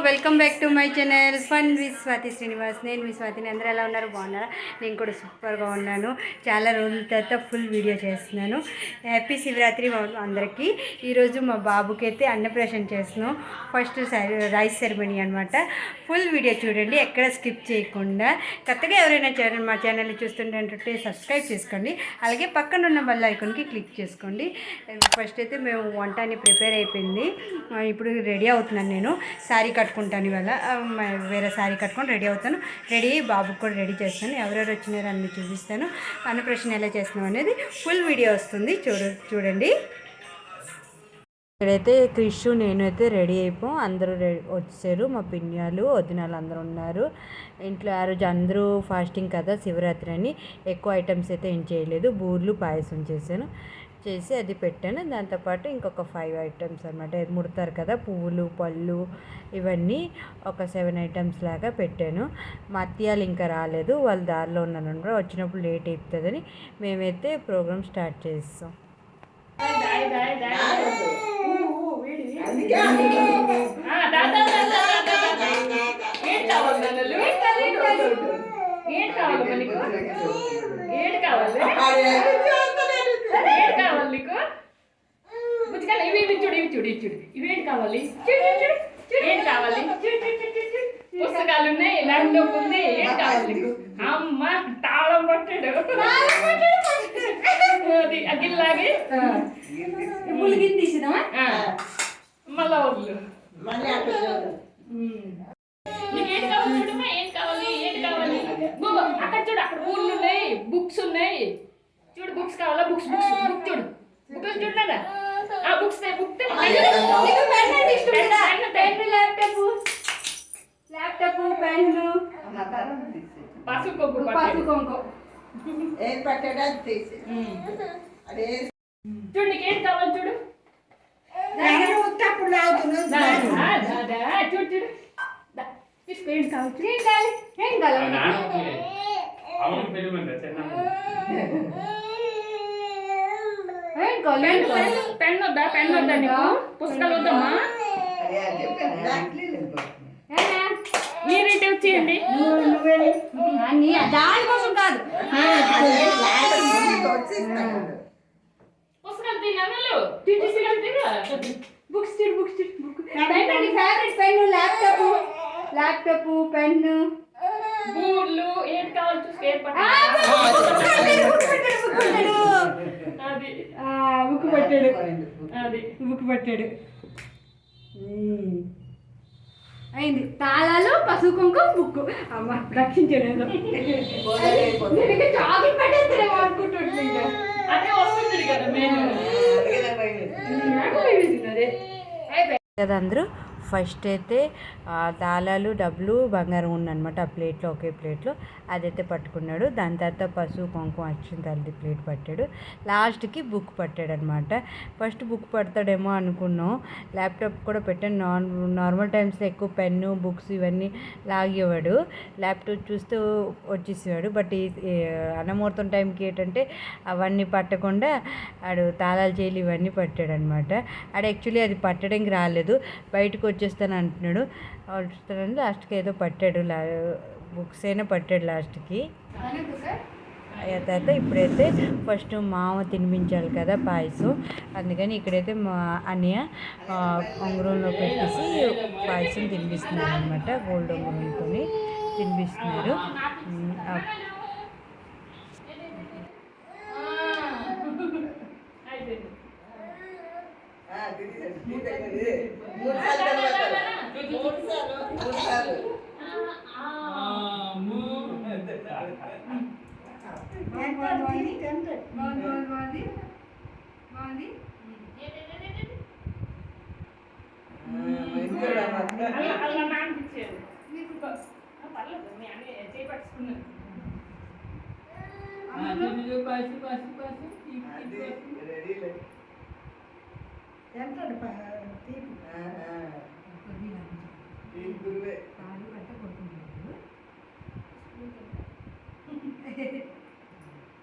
Welcome back to my channel fun with Swathi Srinivas. నేను మీ స్వాతిని. అందరూ ఎలా ఉన్నారు? బాగున్నారా? నేను కూడా సూపర్గా ఉన్నాను. చాలా రోజుల తర్వాత ఫుల్ వీడియో చేస్తున్నాను. హ్యాపీ శివరాత్రి అందరికీ. ఈరోజు మా బాబుకి అయితే అన్నప్రాషన్ చేస్తున్నాం. ఫస్ట్ రైస్ సెరమనీ అనమాట. ఫుల్ వీడియో చూడండి, ఎక్కడ స్కిప్ చేయకుండా. కొత్తగా ఎవరైనా మా ఛానల్ని చూస్తుంటే సబ్స్క్రైబ్ చేసుకోండి. అలాగే పక్కన ఉన్న బెల్ ఐకాన్కి క్లిక్ చేసుకోండి. ఫస్ట్ అయితే మేము వంట అని ప్రిపేర్ అయిపోయింది. ఇప్పుడు రెడీ అవుతున్నాను. నేను శారీ కట్టుకుంటాను ఇవాళ. వేరే శారీ కట్టుకొని రెడీ అవుతాను. రెడీ బాబుకి కూడా రెడీ చేస్తాను. ఎవరెవరు వచ్చినారో అన్ని చూపిస్తాను. అన్నప్రాషన్ ఎలా చేస్తున్నాం అనేది ఫుల్ వీడియో వస్తుంది, చూడండి. ఇక్కడైతే క్రిష్ నేను అయితే రెడీ అయిపోయాం. అందరూ వచ్చారు. మా పిన్యాలు వదినాలు అందరూ ఉన్నారు ఇంట్లో. ఆ రోజు అందరూ ఫాస్టింగ్ కదా, శివరాత్రి అని ఎక్కువ ఐటమ్స్ అయితే ఏం చేయలేదు. బూర్లు పాయసం చేసి అది పెట్టాను. దాంతోపాటు ఇంకొక 5 ఐటమ్స్ అనమాట. ముడతారు కదా పువ్వులు పళ్ళు, ఇవన్నీ ఒక 7 ఐటమ్స్ లాగా పెట్టాను. మా అత్తయ్యలు ఇంకా రాలేదు, వాళ్ళు దారిలో ఉన్నాను. వచ్చినప్పుడు లేట్ అవుతుందని మేమైతే ప్రోగ్రామ్ స్టార్ట్ చేస్తాం. ఇవేంటి కావాలి? ఏంటి కావాలి? పుస్తకాలు ఉన్నాయి, ల్యాప్టాప్ ఉంది. ఏంటి కావాలి నీకు? అమ్మ తాళం పట్టాడు. అది అగిల్లాగి పులిగిని తీసినా మళ్ళా వద్దు. నీకేంటి కావాలి? చూడమ్మా, ఏం కావాలి? ఏంటి కావాలి? అక్కడ చూడు, అక్కడ ఊళ్ళు ఉన్నాయి, బుక్స్ ఉన్నాయి. చూడు, బుక్స్ కావాలా? బుక్ చూడు, బుక్ చూడలేదా? ఆ బుక్స్ ల్యాప్టాప్ పెన్ను పసుపు చూడు, నీకేం కావాలి? చూడు చూడు తీసుకో. ఏం కావాలి? ఏం కావాలి? పెన్ వద్దా? నీకు పుస్తకాలు వద్దమ్మా? మీరేంటి వచ్చేయండి. దానికోసం కాదు, పుస్తకాలు తిన్నాను. Books favourite pen, laptop pen, బూర్లు. ఏంటి కావాలి? చూసి బుక్ పట్టాడు. అయింది. తాళాలు, పసుపు కుంకుమ, బుక్. అమ్మ రక్షించలేదు. చాకులు పెట్టేస్తారేమో అనుకుంటుంటే అదే వస్తుంది కదా కదా. అందరూ ఫస్ట్ అయితే తాళాలు, డబ్బులు, బంగారం ఉందన్నమాట ఆ ప్లేట్లో, ఒకే ప్లేట్లో. అదైతే పట్టుకున్నాడు. దాని తర్వాత పసుపు కుంకుమ వచ్చిన తల్లి ప్లేట్ పట్టాడు. లాస్ట్కి బుక్ పట్టాడు అనమాట. ఫస్ట్ బుక్ పడతాడేమో అనుకున్నాం. ల్యాప్టాప్ కూడా పెట్టాను. నార్మల్ టైమ్స్లో ఎక్కువ పెన్ను, బుక్స్ ఇవన్నీ లాగేవాడు. ల్యాప్టాప్ చూస్తూ వచ్చేసేవాడు. బట్ ఈ అన్నముహూర్తం టైంకి ఏంటంటే అవన్నీ పట్టకుండా ఆడు తాళాలు చేయలు ఇవన్నీ పట్టాడు అనమాట. ఆడు యాక్చువల్లీ అది పట్టడానికి రాలేదు, బయటకు వచ్చేస్తాను అంటున్నాడు. వస్తానని లాస్ట్కి ఏదో పట్టాడు, బుక్స్ అయినా పట్టాడు లాస్ట్కి. తర్వాత ఇప్పుడైతే ఫస్ట్ మామ తినిపించాలి కదా పాయసం. అందుకని ఇక్కడైతే మా అన్నయ్య ఉంగరంలో పెట్టేసి పాయసం తినిపిస్తున్నారు అనమాట. గోల్డ్ ఉంగరంతో తినిపిస్తున్నారు.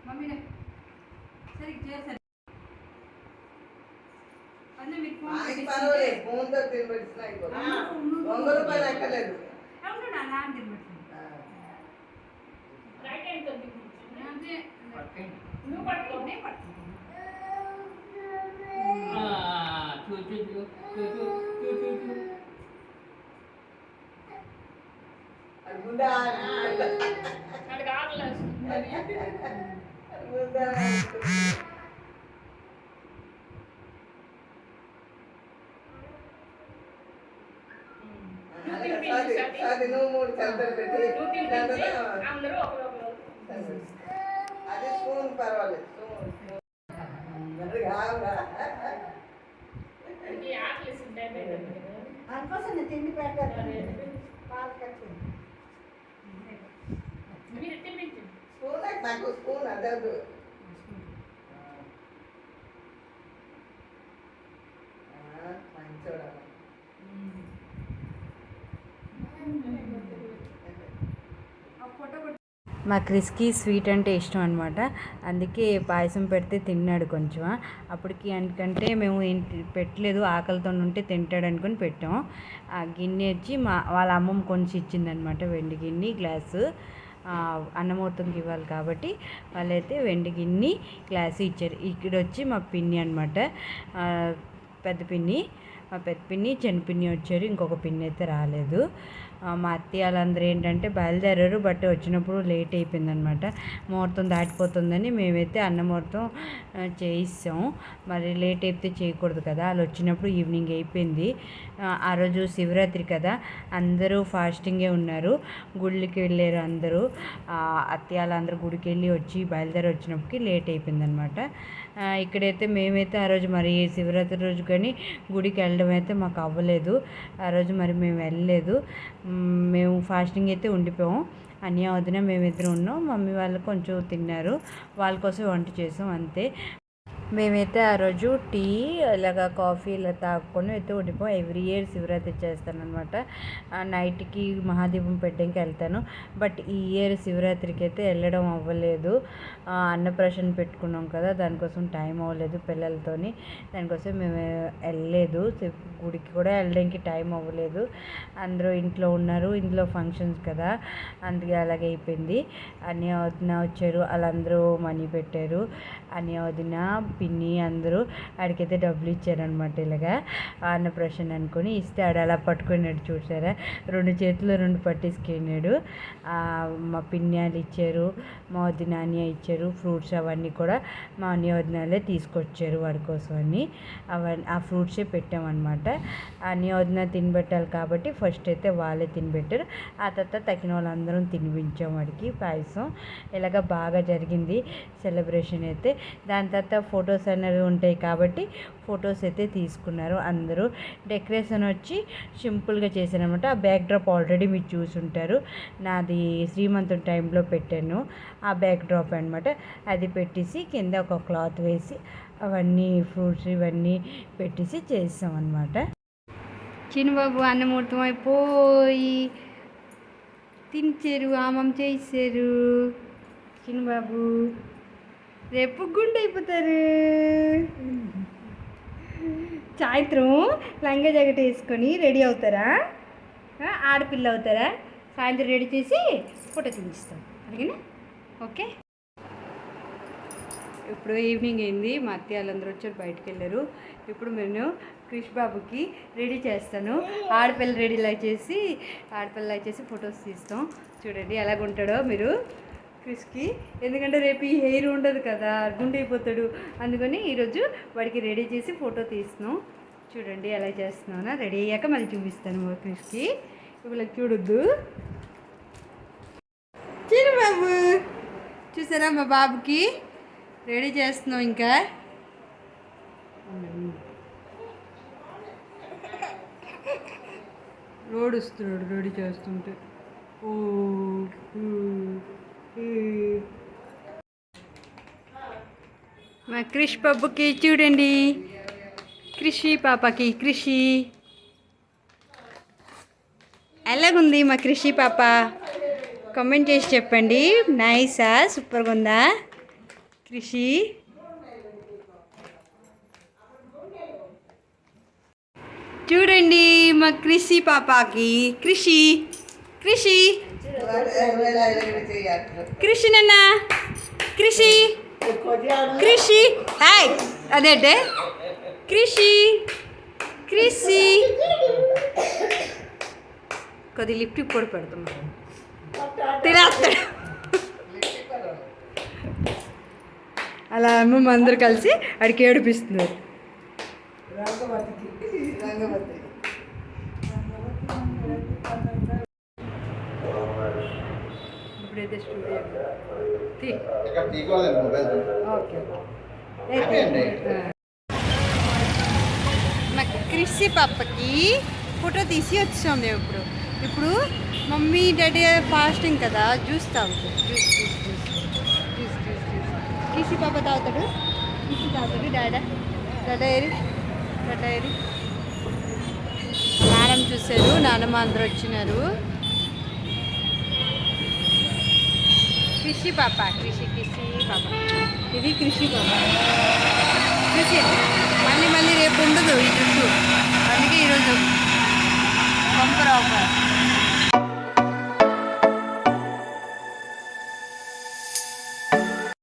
మమ్మీనే సరిగ్గా చేశారు. అన్నీ మీకు ఫోన్ పర్వాలేదు ఫోన్తో తినబెట్టిన అయిపోతుంది 100 రూపాయలు ఎక్కలేదు రైట్ హ్యాండ్ తో నువ్వు పట్టుకోనే పట్టుకో చూ చూ చూ చూ చూ చూ చూ అడుగుదా నాకు ఆగలేదు అడుగుదా అది నువ్వు 3 చంతలు పెట్టి అందరూ ఒకరు అది స్పూన్ పర్వాలేదు అందుకోసం నేను తిండి పెట్టాను పాలు కట్టి స్పూన్ నాకు స్పూన్ అదదు మంచోడా మా క్రిస్కి స్వీట్ అంటే ఇష్టం అనమాట, అందుకే పాయసం పెడితే తిన్నాడు కొంచెం. అప్పటికి ఎందుకంటే మేము ఏంటి పెట్టలేదు, ఆకలితో ఉంటే తింటాడు అనుకుని పెట్టాం. ఆ గిన్నె వచ్చి వాళ్ళ అమ్మమ్మ కొంచెం ఇచ్చిందనమాట, వెండి గిన్నె గ్లాసు. అన్నమూర్తంకి ఇవ్వాలి కాబట్టి వాళ్ళైతే వెండి గిన్నె గ్లాసు ఇచ్చారు. ఇక్కడ వచ్చి మా పిన్ని అనమాట, పెద్ద పిన్ని, మా పెద్ద పిన్ని చిన్న పిన్ని వచ్చారు, ఇంకొక పిన్ని అయితే రాలేదు. మా అత్తయ్య వాళ్ళందరూ ఏంటంటే బయలుదేరారు, బట్ వచ్చినప్పుడు లేట్ అయిపోయిందనమాట. ముహూర్తం దాటిపోతుందని మేమైతే అన్నముహూర్తం చేయిస్తాం, మరి లేట్ అయితే చేయకూడదు కదా. వాళ్ళు వచ్చినప్పుడు ఈవినింగ్ అయిపోయింది. ఆ రోజు శివరాత్రి కదా, అందరూ ఫాస్టింగే ఉన్నారు, గుళ్ళకి వెళ్ళారు అందరూ. అత్తయ్య వాళ్ళందరూ గుడికి వెళ్ళి వచ్చి బయలుదేరి వచ్చినప్పటికి లేట్ అయిపోయిందనమాట. ఇక్కడైతే మేమైతే ఆ రోజు మరి శివరాత్రి రోజు కానీ గుడికి వెళ్ళడం అయితే మాకు అవ్వలేదు. ఆ రోజు మరి మేము వెళ్ళలేదు, మేము ఫాస్టింగ్ అయితే ఉండిపోయాం. అన్నయ్య వదిన మేమిద్దరం ఉన్నాం, మమ్మీ వాళ్ళు కొంచెం తిన్నారు, వాళ్ళ కోసం వంట చేసాం అంతే. మేమైతే ఆ రోజు టీ ఇలాగ కాఫీ ఇలా తాగుకొని అయితే ఉండిపోయాం. ఎవ్రీ ఇయర్ శివరాత్రి చేస్తానమాట, నైట్కి మహాదీపం పెట్టడానికి వెళ్తాను. బట్ ఈ ఇయర్ శివరాత్రికి అయితే వెళ్ళడం అవ్వలేదు, అన్నప్రాషన్ పెట్టుకున్నాం కదా, దానికోసం టైం అవ్వలేదు పిల్లలతోని, దానికోసం మేము వెళ్ళలేదు. గుడికి కూడా వెళ్ళడానికి టైం అవ్వలేదు, అందరూ ఇంట్లో ఉన్నారు, ఇంట్లో ఫంక్షన్స్ కదా, అందుకే అలాగే అయిపోయింది. అన్నయ్య వదిన వచ్చారు, వాళ్ళందరూ మనీ పెట్టారు. అన్నయ్య వదిన పిన్ని అందరూ ఆడికైతే డబ్బులు ఇచ్చారనమాట. ఇలాగా అన్నప్రాషన్ అనుకొని ఇస్తే ఆడ అలా పట్టుకున్నాడు, చూసారా, 2 చేతులు 2 పట్టేసుకున్నాడు. మా పిన్ని వాళ్ళు ఇచ్చారు, మా వదిన అన్నయ్య ఇచ్చారు. ఫ్రూట్స్ అవన్నీ కూడా మా అన్నయ్య వదినాలే తీసుకొచ్చారు వాడి కోసం అని, ఆ ఫ్రూట్సే పెట్టామన్నమాట. అన్నయ్య వదిన తినబెట్టాలి కాబట్టి ఫస్ట్ అయితే వాళ్ళే తినబెట్టారు, ఆ తర్వాత తగిన వాళ్ళందరం తినిపించాం వాడికి పాయసం. ఇలాగ బాగా జరిగింది సెలబ్రేషన్ అయితే. దాని తర్వాత ఫొటోస్ అనేవి ఉంటాయి కాబట్టి ఫొటోస్ అయితే తీసుకున్నారు అందరూ. డెకరేషన్ వచ్చి సింపుల్గా చేశానమాట. ఆ బ్యాక్ డ్రాప్ ఆల్రెడీ మీరు చూసుంటారు, నాది శ్రీమంతం టైంలో పెట్టాను ఆ బ్యాక్ డ్రాప్ అనమాట. అది పెట్టేసి కింద ఒక క్లాత్ వేసి అవన్నీ ఫ్రూట్స్ ఇవన్నీ పెట్టేసి చేసాం అనమాట. చిన్నబాబు అన్నమూర్తం అయిపోయి తినిచారు, ఆమం చేసారు. చిన్నబాబు రేపు గుండె అయిపోతారు. సాయంత్రం లంగా జాకెట్ వేసుకొని రెడీ అవుతారా, ఆడపిల్ల అవుతారా, సాయంత్రం రెడీ చేసి ఫోటో తీపిస్తాం, అలాగేనా? ఓకే. ఇప్పుడు ఈవినింగ్ అయింది, మా అత్తయ్య వాళ్ళందరూ వచ్చారు, బయటకు వెళ్ళారు. ఇప్పుడు నేను క్రిష్ బాబుకి రెడీ చేస్తాను, ఆడపిల్ల చేసి ఫొటోస్ తీస్తాం. చూడండి ఎలాగుంటాడో మీరు క్రిష్కి, ఎందుకంటే రేపు ఈ హెయిర్ ఉండదు కదా, గుండె అయిపోతాడు, అందుకని ఈరోజు వాడికి రెడీ చేసి ఫోటో తీస్తున్నాం. చూడండి ఎలా చేస్తున్నాను, రెడీ అయ్యాక మళ్ళీ చూపిస్తాను మా క్రిష్కి. ఇప్పుడు చూడొద్దు. చిన్న బాబు చూసారా, మా బాబుకి రెడీ చేస్తున్నాం. ఇంకా రోడ్ వస్తున్నాడు రెడీ చేస్తుంటే. మా క్రిష్ బాబుకి చూడండి, క్రిషి పాపకి, క్రిషి ఎలాగుంది మా క్రిషి పాప? కామెంట్ చేసి చెప్పండి, నైసా, సూపర్గా ఉందా క్రిషి? చూడండి మా కృషి పాపకి కృషి కృషి కృషి నాన్న కృషి కృషి హాయ్ అదేంటే కృషి కృషి కొద్ది లిఫ్ట్ కూడా పెడుతున్నా తినేస్తాడు అలా అమ్మమ్మ అందరు కలిసి అడికి ఏడిపిస్తున్నారు ఇప్పుడైతే స్టూడియో ఓకే మా కృషి పాపకి ఫోటో తీసి వచ్చాం మేము ఇప్పుడు మమ్మీ డాడీ ఫాస్టింగ్ కదా జ్యూస్ తాగుతాడు జ్యూస్ కృషి పాప తాగుతాడు డాడా ఏరి నాన్నమ్మ చూశారు నాన్నమ్మ అందరూ వచ్చినారు కృషి పాప ఇది కృషి పాప కృషి మళ్ళీ రేపు ఉండదు ఈ జుట్టు అందుకే ఈరోజు పంపర్ ఆఫర్